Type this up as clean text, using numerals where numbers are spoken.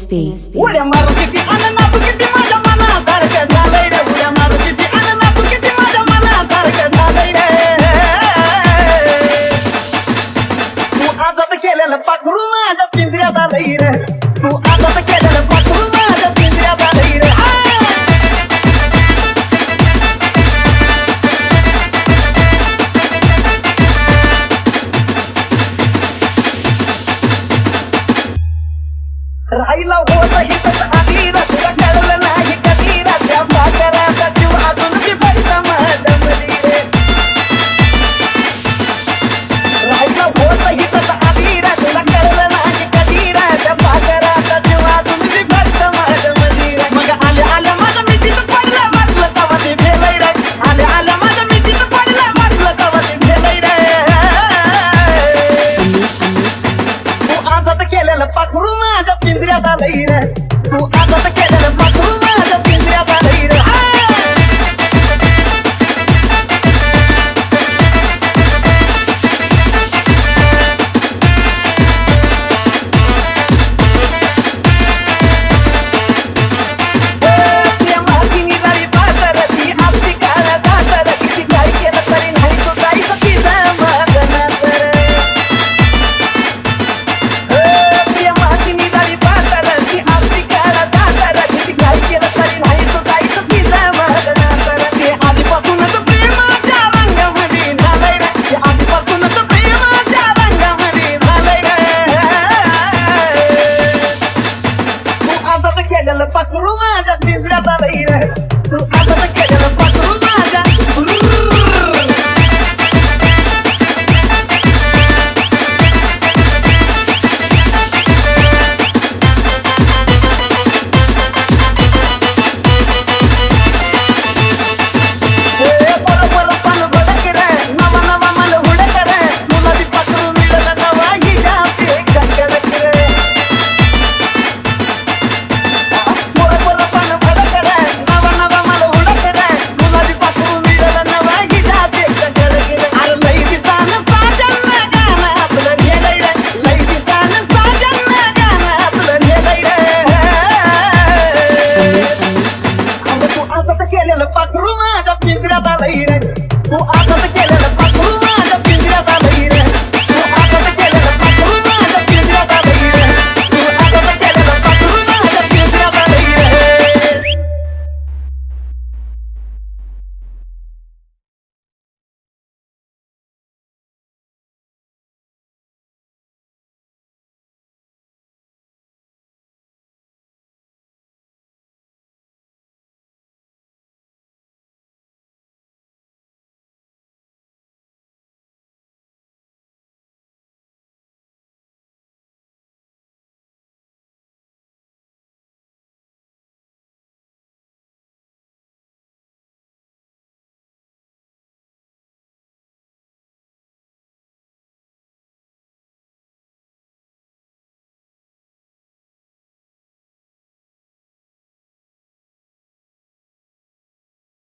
उड्या मारू किती आणि नाचू किती माझ्या मनासारखं झालंय रे. उड्या मारू किती आणि नाचू किती माझ्या मनासारखं झालंय रे. तू आजाद केलेलं पाखरू माझ्या पिंजऱ्यात आलंय रे. तू आजाद केलेलं पाखरू माझ्या पिंजऱ्यात आलंय रे. राहिला होता हितच आधी तुला कळलं नाही कधी त्या पाकराचा जीव अजून बी भरता माझ्या मधी रे. राहिला होता हितच आधी तुला कळलं नाही कधी त्या पाकराचा जीव अजून बी भरता माझ्या मधी रे. मग आल्या आल्या माझ्या मिठीत पडला वाटलं तवा ते भेलय रे. आल्या आल्या माझ्या मिठीत पडला वाटलं तवा ते भेलय रे. तू आजाद केलेलं पाखरू माझ्या पिंजऱ्यात आलंय रे. तू आजाद केलेलं पाखरू माझ्या पिंजऱ्यात आलंय रे. केलेलं पाखरू